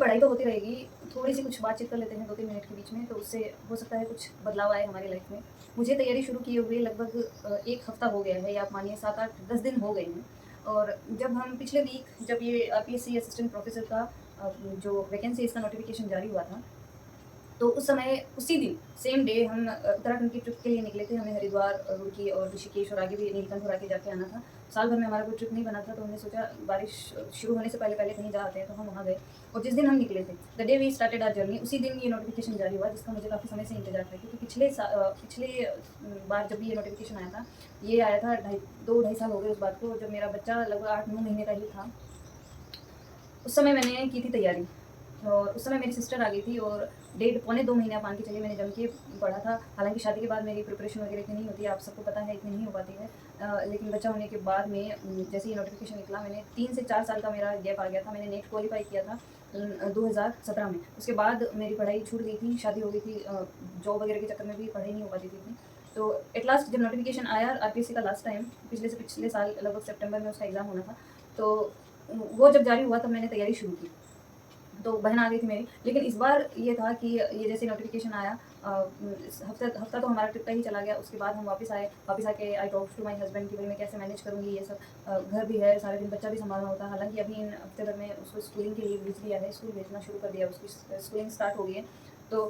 पढ़ाई तो होती रहेगी, थोड़ी-सी कुछ बातचीत कर लेते हैं 2-3 मिनट के बीच में, तो उससे हो सकता है कुछ बदलाव आए हमारी लाइफ़ में। मुझे तैयारी शुरू किए हुए लगभग 1 हफ़्ता हो गया है, या आप मानिए 7-8 10 दिन हो गए हैं। और जब हम पिछले वीक जब ये आरपीएससी असिस्टेंट प्रोफ़ेसर का जो वैकेंसी इसका नोटिफ़िकेशन जारी हुआ था, तो उस समय उसी दिन सेम डे हम उत्तराखंड की ट्रिप के लिए निकले थे। हमें हरिद्वार, रुड़की और ऋषिकेश और आगे भी नीलकंठ और आगे जाके आना था। साल भर में हमारा कोई ट्रिप नहीं बना था, तो हमने सोचा बारिश शुरू होने से पहले-पहले कहीं जा आते हैं, तो हम वहाँ गए। और जिस दिन हम निकले थे, the day we started our journey, उसी दिन ये नोटिफ़िकेशन जारी हुआ, जिसका मुझे काफ़ी समय से इंतज़ार था। क्योंकि पिछले बार जब भी ये नोटिफ़िकेशन आया था, ये आया था 2 ढाई साल हो गए उस बात को, जब मेरा बच्चा लगभग 8-9 महीने का ही था। उस समय मैंने की थी तैयारी, और उस समय मेरी सिस्टर आ गई थी, और डेढ़ पौने 2 महीने आप मान के चलिए मैंने जम के पढ़ा था। हालाँकि शादी के बाद मेरी प्रिपरेशन वगैरह इतनी नहीं होती है, आप सबको पता है इतनी नहीं हो पाती है। लेकिन बच्चा होने के बाद में जैसे ही नोटिफ़िकेशन निकला, मैंने 3 से 4 साल का मेरा गैप आ गया था। मैंने नेट क्वालीफाई किया था 2017 में। उसके बाद मेरी पढ़ाई छूट गई थी, शादी हो गई थी, जॉब वगैरह के चक्कर में भी पढ़ाई नहीं हो पाती थी इतनी। तो एट लास्ट जब नोटिफ़िकेशन आया आरपीएससी का लास्ट टाइम, पिछले से पिछले साल लगभग सितंबर में उसका एग्ज़ाम होना था। तो वो जब जारी हुआ तब मैंने तैयारी शुरू की। तो बहन आ गई थी मेरी। लेकिन इस बार ये था कि ये जैसे नोटिफ़िकेशन आया, इस हफ़्ता तो हमारा ट्रिप का ही चला गया। उसके बाद हम वापस आए। वापस आके I talked to my husband कि भई मैं कैसे मैनेज करूँगी ये सब। घर भी है, सारे दिन बच्चा भी सँभालना होता है। हालाँकि अभी इन हफ़्ते भर में उसको स्कूलिंग के लिए भेज दिया है, स्कूल भेजना शुरू कर दिया है, उसकी स्कूलिंग स्टार्ट हो गई है। तो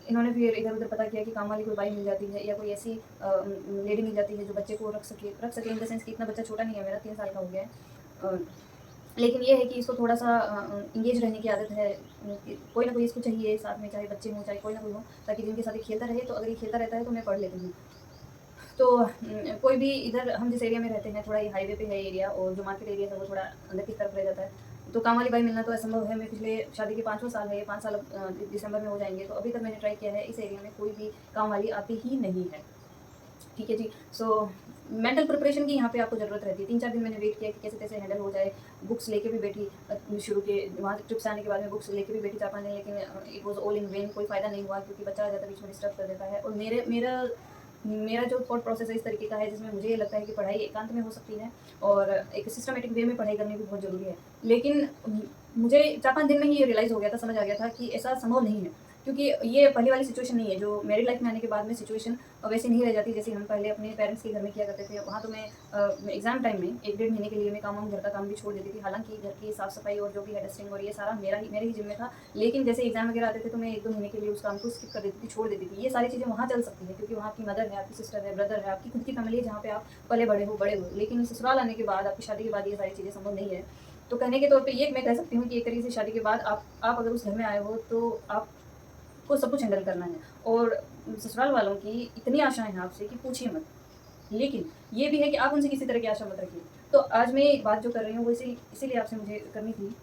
इन्होंने फिर इधर-उधर पता किया कि काम वाली कोई बाई मिल जाती है, या कोई ऐसी लेडी मिल जाती है जो बच्चे को रख सके इन द सेंस कि इतना बच्चा छोटा नहीं है मेरा, 3 साल का हो गया है। अ लेकिन ये है कि इसको थोड़ा-सा एंगेज रहने की आदत है, कि कोई ना कोई इसको चाहिए साथ में, चाहे बच्चे हों, चाहे कोई ना कोई हो, ताकि जिनके साथ ये खेलता रहे। तो अगर ये खेलता रहता है तो मैं पढ़ लेती हूँ। तो कोई भी इधर हम जिस एरिया में रहते हैं, थोड़ा ये हाईवे पे है एरिया, और जो मार्केट एरिया है वो थोड़ा अंदर की तरफ रह जाता है। तो काम वाली बाई मिलना तो असंभव है। मैं पिछले शादी के 5वाँ साल है, ये 5 साल अब दिसंबर में हो जाएँगे। तो अभी तक मैंने ट्राई किया है, इस एरिया में कोई भी काम वाली आती ही नहीं है। ठीक है जी। सो मेंटल प्रिपरेशन की यहाँ पे आपको ज़रूरत रहती है। 3-4 दिन मैंने वेट किया कि कैसे-तैसे हैंडल हो जाए। बुक्स लेके भी बैठी, शुरू के वहाँ से ट्रिप से आने के बाद में बुक्स लेके भी बैठी 4-5 दिन, लेकिन it was all in when, कोई फ़ायदा नहीं हुआ, क्योंकि बच्चा आ जाता है बीच में, डिस्टर्ब कर देता है। और मेरा मेरा जो थॉट प्रोसेस है इस तरीके का है, जिसमें मुझे ये लगता है कि पढ़ाई एकांत में हो सकती है, और एक सिस्टमैटिक वे में पढ़ाई करनी भी बहुत ज़रूरी है। लेकिन मुझे 4-5 दिन में ही ये रियलाइज़ हो गया था, समझ आ गया था कि ऐसा संभव नहीं है। क्योंकि ये पहली वाली सिचुएशन नहीं है, जो मेरी लाइफ़ में आने के बाद में सिचुएशन वैसी नहीं रह जाती जैसे हम पहले अपने पेरेंट्स के घर में किया करते थे। वहाँ तो मैं एग्ज़ाम टाइम में 1 डेढ़ महीने के लिए मैं काम-वाम, घर का काम भी छोड़ देती थी। हालाँकि घर की साफ-सफाई और जो भी है डस्टिंग और ये सारा मेरे ही ज़िम्मे था। लेकिन जैसे एग्ज़ाम वगैरह आते थे तो मैं 1-2 महीने के लिए उस काम को स्किप कर देती थी, छोड़ देती थी। ये सारी चीज़ें वहाँ चल सकती हैं, क्योंकि वहाँ आपकी मदर है, आपकी सिस्टर है, ब्रदर है, आपकी खुद की फैमिली है जहाँ पे आप पले-बड़े हो, बड़े हो। लेकिन ससुराल आने के बाद, आपकी शादी के बाद ये सारी चीज़ें संभव नहीं है। तो कहने के तौर पे ये मैं कह सकती हूँ कि एक तरीके से शादी के बाद आप अगर उस घर में आए हो, तो आपको सब कुछ हैंडल करना है। और ससुराल वालों की इतनी आशाएँ हैं आपसे कि पूछिए मत। लेकिन ये भी है कि आप उनसे किसी तरह की आशा मत रखिए। तो आज मैं एक बात जो कर रही हूँ वो इसीलिए आपसे मुझे करनी थी,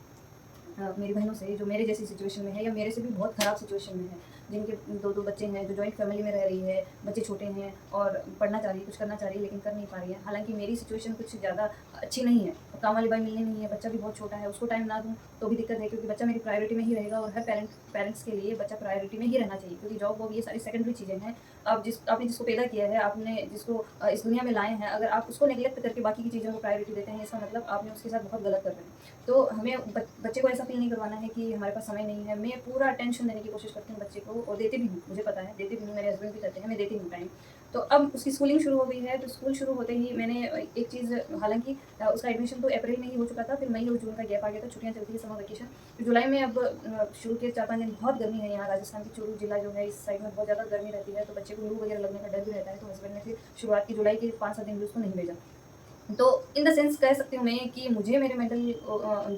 मेरी बहनों से, जो मेरे जैसी सिचुएशन में है, या मेरे से भी बहुत ख़राब सिचुएशन में है, जिनके 2-2 बच्चे हैं, जो जॉइंट फैमिली में रह रही है, बच्चे छोटे हैं और पढ़ना चाह रही है, कुछ करना चाह रही है, लेकिन कर नहीं पा रही है। हालाँकि मेरी सिचुएशन कुछ ज़्यादा अच्छी नहीं है, काम वाली बाई मिलनी नहीं है, बच्चा भी बहुत छोटा है, उसको टाइम ना दूँ तो भी दिक्कत है, क्योंकि बच्चा मेरी प्रायोरिटी में ही रहेगा, और हर पेरेंट्स के लिए बच्चा प्रायोरिटी में ही रहना चाहिए, क्योंकि जॉब-वॉब ये सारी सेकेंडरी चीज़ें हैं। आपने जिसको पैदा किया है, आपने जिसको इस दुनिया में लाए हैं, अगर आप उसको नेग्लेक्ट करके बाकी की चीज़ों को प्रायोरिटी देते हैं, इसका मतलब आपने उसके साथ बहुत गलत कर रहे हैं। तो हमें बच्चे को ऐसा फ़ील नहीं करवाना है कि हमारे पास समय नहीं है। मैं पूरा अटेंशन देने की कोशिश करती हूँ बच्चे को, और देती भी हूँ, मुझे पता है, देती भी हूँ, मेरे हस्बैंड भी करते हैं, मैं देती हूँ टाइम। तो अब उसकी स्कूलिंग शुरू हो गई है, तो स्कूल शुरू होते ही मैंने एक चीज़, हालाँकि उसका एडमिशन तो अप्रैल में ही हो चुका था, फिर मई और जून का गैप आ गया था, छुट्टियाँ चलती थी, समर वैकेशन। फिर जुलाई में अब शुरू के 4-5 दिन बहुत गर्मी है यहाँ, राजस्थान की चूरू जिला जो है, इस साइड में बहुत ज़्यादा गर्मी रहती है, तो बच्चे को लू वगैरह लगने का डर भी रहता है, तो हस्बैंड ने फिर शुरुआत की, जुलाई के 5-7 दिन भी उसको नहीं भेजा। तो इन द सेंस कह सकती हूँ मैं कि मुझे मेरे मेंटल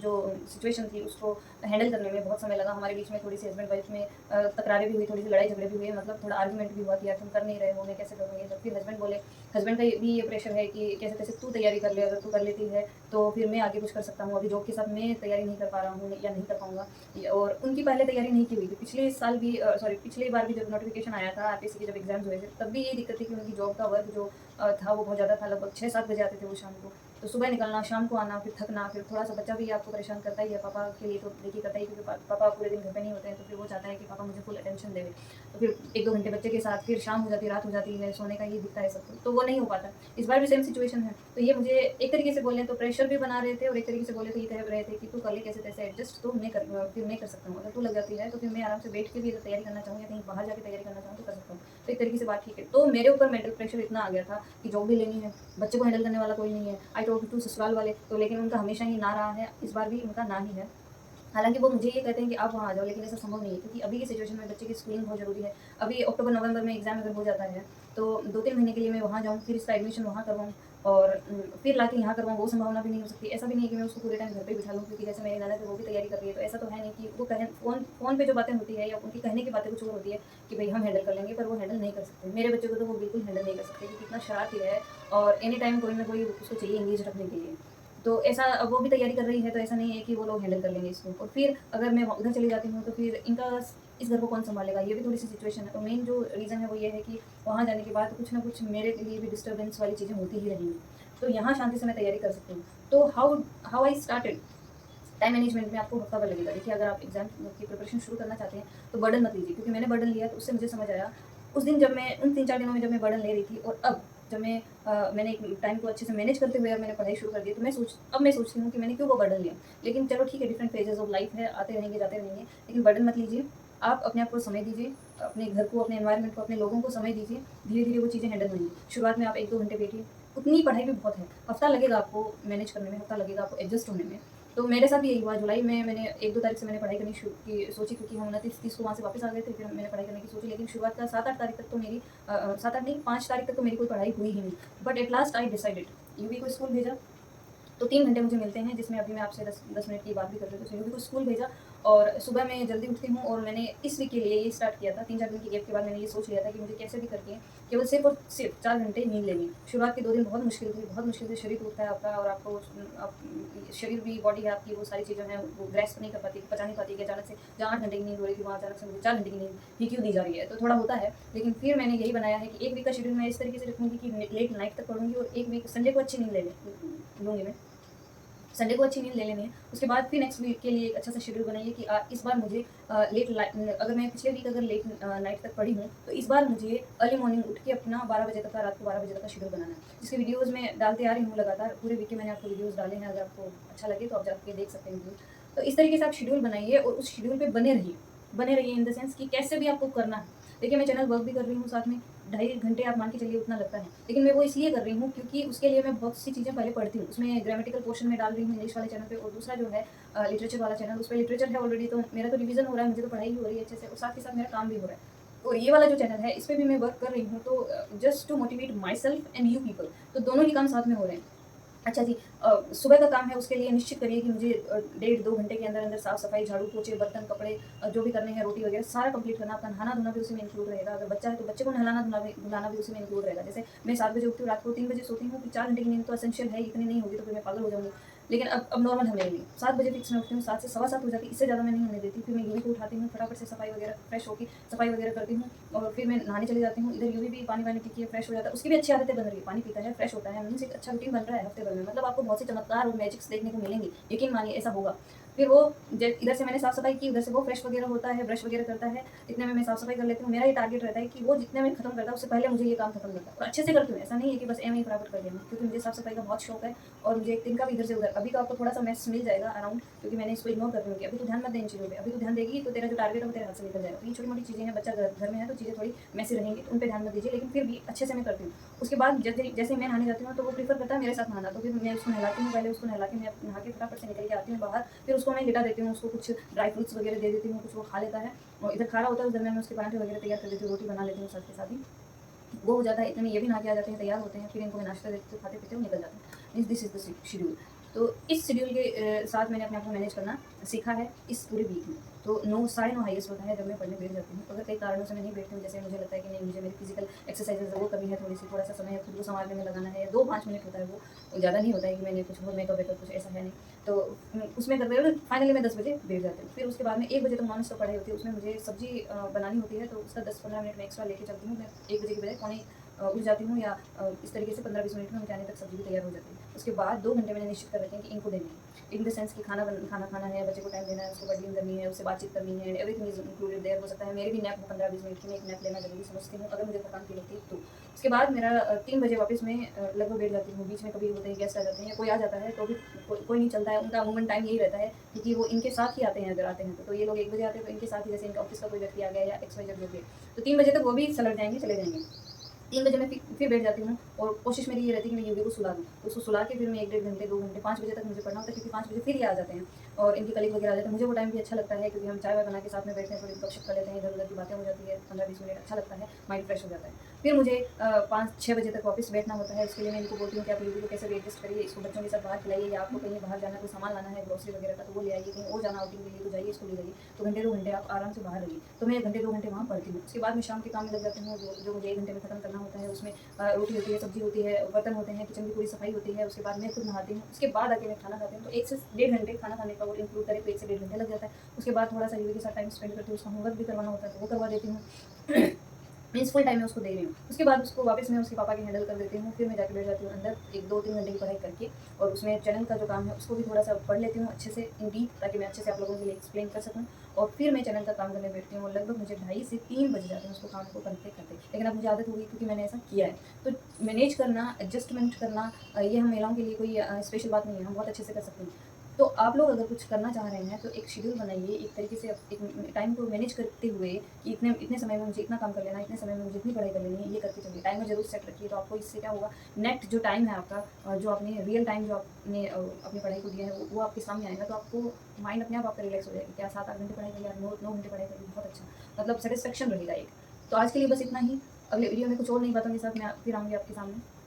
जो सिचुएशन थी उसको हैंडल करने में बहुत समय लगा। हमारे बीच में थोड़ी-सी हस्बैंड वाइफ में तकरारें भी हुई, थोड़ी-सी लड़ाई-झगड़े भी हुए, मतलब थोड़ा आर्गुमेंट भी हुआ कि यार तुम कर नहीं रहे हो, मैं कैसे करूँ ये सब। फिर हस्बैंड बोले, हस्बैंड का भी ये प्रेशर है कि कैसे-तैसे तू तैयारी कर ले, अगर तू कर लेती है तो फिर मैं आगे कुछ कर सकता हूँ। अभी जॉब के साथ मैं तैयारी नहीं कर पा रहा हूँ या नहीं कर पाऊँगा। और उनकी पहले तैयारी नहीं की हुई थी। पिछले साल भी पिछली बार भी जब नोटिफ़िकेशन आया था आरटीसी के, जब एग्ज़ाम्स हुए थे, तब भी ये दिक्कत थी कि उनकी जॉब का वर्क जो था वो बहुत ज़्यादा था, लगभग 6-7 बजे आते थे वो शाम को। तो सुबह निकलना, शाम को आना, फिर थकना, फिर थोड़ा-सा बच्चा भी आपको परेशान करता ही है, पापा के लिए तो देखिए करता ही, क्योंकि पापा पूरे दिन घर पे नहीं होते हैं, तो फिर वो चाहता है कि पापा मुझे फुल अटेंशन दें। तो फिर 1-2 घंटे बच्चे के साथ, फिर शाम हो जाती है, रात हो जाती है, सोने का ही दिखता है सबको, तो वो नहीं हो पाता। इस बार भी सेम सिचुएशन है। तो ये मुझे एक तरीके से बोलें तो प्रेशर भी बना रहे थे, और एक तरीके से बोले तो ये कह रहे थे कि तू कर ले कैसे-तैसे एडजस्ट, तो फिर मैं कर सकता हूँ। अगर तू लग जाती है तो फिर मैं आराम से बैठ के भी अगर तैयारी करना चाहूँ या कहीं बाहर जाके तैयारी करना चाहूँ तो कर सकता हूँ। तो एक तरीके से बात ठीक है। तो मेरे ऊपर मेंटल प्रेशर इतना आ गया था कि जॉब भी लेनी है, बच्चे को हैंडल करने वाला कोई नहीं है। आई टॉक्ड टू ससुराल वाले, तो लेकिन उनका हमेशा ही ना रहा है, इस बार भी उनका ना ही है। हालाँकि वो मुझे ये कहते हैं कि आप वहाँ आ जाओ, लेकिन ऐसा संभव नहीं है, क्योंकि अभी की सिचुएशन में बच्चे की स्कूलिंग बहुत ज़रूरी है। अभी अक्टूबर-नवंबर में एग्ज़ाम अगर हो जाता है, तो 2-3 महीने के लिए मैं वहाँ जाऊँ, फिर इसका एडमिशन वहाँ करवाऊँ, और फिर लाके यहाँ करवाऊँ, वो संभावना भी नहीं हो सकती। ऐसा भी नहीं है कि मैं उसको पूरे टाइम घर पे बिठा लूँ, क्योंकि जैसे मेरी ननद है, वो भी तैयारी कर रही है, तो ऐसा तो है नहीं कि वो कहें फ़ोन पे जो बातें होती है या उनकी कहने की बातें कुछ और होती है कि भई हम हैंडल कर लेंगे, पर वो हैंडल नहीं कर सकते। मेरे बच्चे को तो वो बिल्कुल हैंडल नहीं कर सकते, क्योंकि इतना शरारती है, और एनी टाइम कोई ना कोई उसको चाहिए एंगेज रखने के लिए। तो ऐसा, अब वो भी तैयारी कर रही है, तो ऐसा नहीं है कि वो लोग हैंडल कर लेंगे इसको, और फिर अगर मैं उधर चली जाती हूँ तो फिर इस घर को कौन सँभालेगा? ये भी थोड़ी-सी सिचुएशन है। तो मेन जो रीज़न है वो ये है कि वहाँ जाने के बाद कुछ ना कुछ मेरे लिए भी डिस्टर्बेंस वाली चीज़ें होती ही रहेंगी। तो यहाँ शांति से मैं तैयारी कर सकती हूँ। तो how how I started time management में आपको हफ्ता भर लगेगा। देखिए, अगर आप एग्ज़ाम की प्रिपरेशन शुरू करना चाहते हैं, तो बर्डन मत लीजिए, क्योंकि मैंने बर्डन लिया तो उससे मुझे समझ आया, उस दिन जब मैं उन 3-4 दिनों में जब मैं बर्डन ले रही थी, और अब जब मैंने एक टाइम को अच्छे से मैनेज करते हुए अब मैंने पढ़ाई शुरू कर दी, तो अब मैं सोचती हूँ कि मैंने क्यों वो बर्डन लिया। लेकिन चलो ठीक है, डिफरेंट फेजेज़ ऑफ लाइफ है, आते रहेंगे, जाते रहेंगे, लेकिन बर्डन मत लीजिए। आप अपने आप को समय दीजिए, अपने घर को, अपने एनवायरनमेंट को, अपने लोगों को समय दीजिए। धीरे-धीरे वो चीज़ें हैंडल होंगी। शुरुआत में आप 1-2 घंटे बैठिए, उतनी पढ़ाई भी बहुत है। हफ्ता लगेगा आपको मैनेज करने में, हफ्ता लगेगा आपको एडजस्ट होने में। तो मेरे साथ भी यही हुआ। जुलाई में मैंने 1-2 तारीख से मैंने पढ़ाई करनी शुरू की सोची, क्योंकि हम 29-30 को वहाँ से वापस आ गए थे, फिर मैंने पढ़ाई करने की सोची, लेकिन शुरुआत का 7-8 तारीख तक तो मेरी 7-8 नहीं, 5 तारीख तक तो मेरी कोई पढ़ाई हुई ही नहीं। But at last I decided, UV को स्कूल भेजा, तो 3 घंटे मुझे मिलते हैं, जिसमें अभी मैं आपसे 10 मिनट की बात भी कर रही हूँ। तो यूवी को स्कूल भेजा, और सुबह मैं जल्दी उठती हूँ, और मैंने इस वीक के लिए ये स्टार्ट किया था। 3-4 दिन की गैप के बाद मैंने ये सोच लिया था कि मुझे कैसे भी करके केवल सिर्फ़ और सिर्फ़ 4 घंटे नींद लेनी है। शुरुआत के 2 दिन बहुत मुश्किल थी, बहुत मुश्किल से शरीर टूटता है आपका, और आपको आप शरीर भी, बॉडी है आपकी, वो सारी चीज़ें हैं, वो ग्रैस्प नहीं कर पाती, पचा नहीं पाती कि अचानक से जहाँ 8 घंटे की नींद हो रही थी, वहाँ अचानक से मुझे 4 घंटे की नींद ही क्यों दी जा रही है, तो थोड़ा होता है। लेकिन फिर मैंने यही बनाया है कि 1 वीक का शेड्यूल मैं इस तरीके से रखूँगी कि लेट नाइट तक पढ़ूँगी, और 1 वीक संडे को अच्छी नींद लूँगी मैं। संडे को अच्छी नींद ले लेनी है। उसके बाद फिर नेक्स्ट वीक के लिए एक अच्छा सा शेड्यूल बनाइए कि इस बार मुझे अगर मैं पिछले वीक अगर लेट नाइट तक पढ़ी हूँ, तो इस बार मुझे अर्ली मॉर्निंग उठ के अपना 12 बजे तक का, रात को 12 बजे तक का शेड्यूल बनाना है। जिसके वीडियोज़ मैं डालते आ रही हूँ लगातार, पूरे वीक के मैंने आपको वीडियोज़ डाले हैं, अगर आपको अच्छा लगे तो आप जाके देख सकते हैं वीडियो। तो इस तरीके से आप शेड्यूल बनाइए, और उस शेड्यूल पे बने रहिए इन द सेंस कि कैसे भी आपको करना है। देखिए, मैं चैनल वर्क भी कर रही हूँ साथ में, 2.5 घंटे आप मान के चलिए उतना लगता है। लेकिन मैं वो इसलिए कर रही हूँ, क्योंकि उसके लिए मैं बहुत सी चीज़ें पहले पढ़ती हूँ। उसमें ग्रामेटिकल पोर्शन में डाल रही हूँ इंग्लिश वाले चैनल पे, और दूसरा जो है लिटरेचर वाला चैनल, उसपे लिटरेचर है ऑलरेडी, तो मेरा तो रिवीजन हो रहा है, मुझे तो पढ़ाई भी हो रही है अच्छे से, और साथ ही साथ मेरा काम भी हो रहा है। और ये वाला जो चैनल है, इस पे भी मैं वर्क कर रही हूँ, तो just to motivate myself and you people, तो दोनों ही काम साथ में हो रहे हैं। अच्छा जी, सुबह का काम है, उसके लिए निश्चित करिए कि मुझे 1.5-2 घंटे के अंदर-अंदर साफ-सफाई, झाड़ू, पोछे, बर्तन, कपड़े जो भी करने हैं, रोटी वगैरह सारा कंप्लीट करना। आपका नहाना-धोना भी उसी में इंक्लूड रहेगा। अगर बच्चा है तो बच्चे को नहलाना-धुलाना भी उसी में इंक्लूड रहेगा। जैसे मैं 7 बजे उठती हूँ, रात को 3 बजे सोती हूँ, फिर 4 घंटे की नींद तो एसेंशियल है, इतनी नहीं होगी तो फिर मैं पागल हो जाऊँगी। लेकिन अब नॉर्मल है मेरे लिए। 7 बजे फिक्स मैं उठती हूँ, 7 से सवा 7 हो जाती है, इससे ज़्यादा मैं नहीं होने देती। फिर मैं यूवी को उठाती हूँ, फटाफट से सफाई वगैरह, फ्रेश होके सफाई वगैरह करती हूँ, और फिर मैं नहाने चली जाती हूँ। इधर यूवी भी पानी-वानी पी के फ्रेश हो जाता है। उसकी भी अच्छी आदतें बन रही है, पानी पीता है, फ्रेश होता है, मीन्स एक अच्छा रूटीन बन रहा है हफ्ते भर में। मतलब आपको बहुत से चमत्कार और मैजिक्स देखने को मिलेंगे, यकीन मानिए ऐसा होगा। फिर वो इधर से मैंने साफ-सफाई की, उधर से वो फ्रेश वगैरह होता है, ब्रश वगैरह करता है, इतने में मैं साफ-सफाई कर लेती हूँ। मेरा ये टारगेट रहता है कि वो जितने में खत्म करता है, उससे पहले मुझे ये काम खत्म करना है, और अच्छे से करती हूँ। ऐसा नहीं है कि बस एवें ही फटाफट कर देना, क्योंकि मुझे साफ-सफाई का बहुत शौक है, और मुझे एक दिन का भी इधर से उधर, अभी तो आपको थोड़ा-सा मेस मिल जाएगा अराउंड, क्योंकि मैंने इसको इग्नोर कर रही हूँ कि अभी तो ध्यान मत दे इन चीज़ों पे, अभी तो ध्यान देगी तो तेरा जो टारगेट है वो तेरे हाथ से निकल जाएगा। तो ये छोटी-मोटी चीज़ें हैं, बच्चा घर में है तो चीज़ें थोड़ी मेसी रहेंगी, तो उन पे ध्यान मत दीजिए, लेकिन फिर भी अच्छे से मैं करती हूँ। उसके बाद जैसे ही मैं नहाने जाती हूँ, तो वो प्रेफ़र करता है मेरे साथ नहाना, तो फिर मैं उसको नहलाती हूँ, पहले उसको नहला के मैं नहा के फटाफट से निकल के आती हूँ बाहर, फिर उसको मैं लिटा देती हूँ, उसको कुछ ड्राई फ्रूट्स वगैरह दे देती हूँ, कुछ वो खा लेता है, और इधर खा रहा होता है, उधर मैं उसके पराठे वगैरह तैयार कर देती हूँ, रोटी बना लेती हूँ साथ के साथ ही। वो हो जाता है, इतने में ये भी नहा के आ जाते हैं, तैयार होते हैं, फिर इनको मैं नाश्ता देती हूँ, खाते-पीते वो निकल जाते हैं। Means this is the schedule. तो इस शेड्यूल के साथ मैंने अपने आप को मैनेज करना सीखा है इस पूरे वीक में। तो 9 साढ़े 9 हाईएस्ट होता है जब मैं पढ़ने बैठ जाती हूँ। अगर कई कारणों से मैं नहीं बैठती हूँ, जैसे मुझे लगता है कि नहीं, मुझे मेरी फिजिकल एक्सरसाइज़ वो कमी है थोड़ी-सी, थोड़ा-सा समय खुद को सँवारने में लगाना है, या 2-5 मिनट होता है वो ज़्यादा नहीं होता है कि मैंने कुछ और मेकअप-वेकअप कुछ ऐसा है नहीं। तो उसमें करते हुए फाइनली मैं 10 बजे बैठ जाती हूँ। फिर उसके बाद में 1 बजे तक नॉन स्टॉप पढ़ाई होती है, उसमें मुझे सब्ज़ी बनानी होती है, तो उसका 10-15 मिनट मैं एक्स्ट्रा लेके चलती हूँ। मैं 1 बजे की बजाय उठ जाती हूँ या इस तरीके से 15-20 मिनट में उनके आने तक सब्ज़ी भी तैयार हो जाती है। उसके बाद 2 घंटे मैंने निश्चित कर रखे हैं कि इनको देने हैं। इन द सेंस कि खाना खाना है, बच्चे को टाइम देना है, उसको बर्डनिंग करनी है, उससे बातचीत करनी है, एवरीथिंग इज़ इंक्लूडेड देयर। हो सकता है मेरी भी नैप 15-20 मिनट की मैं एक नैप लेना ज़रूरी समझती हूँ, अगर मुझे थकान फ़ील होती है तो। उसके बाद मेरा 3 बजे वापस मैं लगभग बैठ जाती हूँ। बीच में कभी होते हैं गेस्ट आ जाते हैं या कोई आ जाता है तो भी कोई नहीं चलता है, उनका अमूमन टाइम यही रहता है क्योंकि वो इनके साथ ही आते हैं अगर आते हैं तो। ये लोग 1 बजे आते हैं तो इनके साथ ही जैसे इनका ऑफ़िस का कोई व्यक्ति आ गया या एक्स-वाई-ज़ेड जो भी है, तो 3 बजे तक वो भी सलट जाएँगे, चले जाएँगे। 3 बजे मैं फिर बैठ जाती हूँ और कोशिश मेरी ये रहती है कि मैं योगी को सुला दूँ। तो उसको सुला के फिर मैं 1 डेढ़ घंटे, 2 घंटे, 5 बजे तक मुझे पढ़ना होता है क्योंकि 5 बजे फिर ये आ जाते हैं और इनके कलीग वगैरह आ जाते हैं। मुझे वो टाइम भी अच्छा लगता है क्योंकि हम चाय-वाय बना के साथ में बैठते हैं, थोड़ी गपशप कर लेते हैं, इधर-उधर की बातें हो जाती है, 15-20 मिनट अच्छा लगता है, माइंड फ्रेश हो जाता है। फिर मुझे 5-6 बजे तक वापस बैठना होता है, उसके लिए मैं इनको बोलती हूँ कि आप योगी को कैसे भी एडजस्ट करिए, इसको बच्चों के साथ बाहर खिलाइए या आपको कहीं बाहर जाना है, कोई सामान लाना है ग्रोसरी वगैरह का तो वो ले आइए, कहीं और जाना आउटिंग के लिए तो जाइए, इसको ले जाइए। तो घंटे 2 घंटे आप आराम से बाहर रहिए। तो मैं घंटे 2 घंटे वहाँ पढ़ती हूँ। उसके बाद मैं शाम के काम में लग जाती हूँ, जो मुझे 1 घंटे में खत्म करना होता है उसमें रोटी होती है, सब्ज़ी होती है, बर्तन होते हैं, किचन की पूरी सफाई होती है, उसके बाद मैं खुद नहाती हूँ, उसके बाद आके मैं खाना खाती हूँ, तो 1 से डेढ़ घंटे खाना खाने का वो इंक्लूड करें तो 1 से डेढ़ घंटे लग जाता है। उसके बाद थोड़ा-सा यूवी के साथ टाइम स्पेंड करती हूँ, उसका होमवर्क भी करवाना होता है, तो वो करवा देती हूँ। मीन्स फुल टाइम मैं उसको दे रही हूँ। उसके बाद उसको वापस मैं उसके पापा के हैंडल कर देती हूँ, फिर मैं जाके बैठ जाती हूँ अंदर 1, 2, 3 घंटे की पढ़ाई करके और उसमें चैनल का जो काम है उसको भी थोड़ा-सा पढ़ लेती हूँ अच्छे से इन डीप ताकि मैं अच्छे से आप लोगों के लिए एक्सप्लेन कर सकूँ और फिर मैं चैनल का काम करने बैठती हूँ और लगभग मुझे ढाई से 3 बज जाते हैं उसको काम को करते-करते। लेकिन अब मुझे आदत हो गई क्योंकि मैंने ऐसा किया है। तो मैनेज करना, एडजस्टमेंट करना ये हम महिलाओं के लिए कोई स्पेशल बात नहीं है, हम बहुत अच्छे से कर सकते हैं। तो आप लोग अगर कुछ करना चाह रहे हैं तो एक शेड्यूल बनाइए, एक तरीके से एक टाइम को मैनेज करते हुए कि इतने इतने समय में मुझे इतना काम कर लेना है, इतने समय में मुझे इतनी पढ़ाई कर लेनी है, ये करके चलिए। टाइमर ज़रूर सेट रखिए तो आपको इससे क्या होगा, नेट जो टाइम है आपका जो आपने रियल टाइम जो आपने अपनी पढ़ाई को दिया है वो आपके सामने आएगा तो आपको माइंड अपने आप आपका रिलैक्स हो जाएगा। क्या 7-8 घंटे पढ़ाई करी, 9 घंटे पढ़ाई करी, बहुत अच्छा। मतलब सैटिस्फैक्शन रहेगा एक। तो आज के लिए बस इतना ही। अगले वीडियो में कुछ और नई बातों के साथ मैं फिर आऊँगी आपके सामने।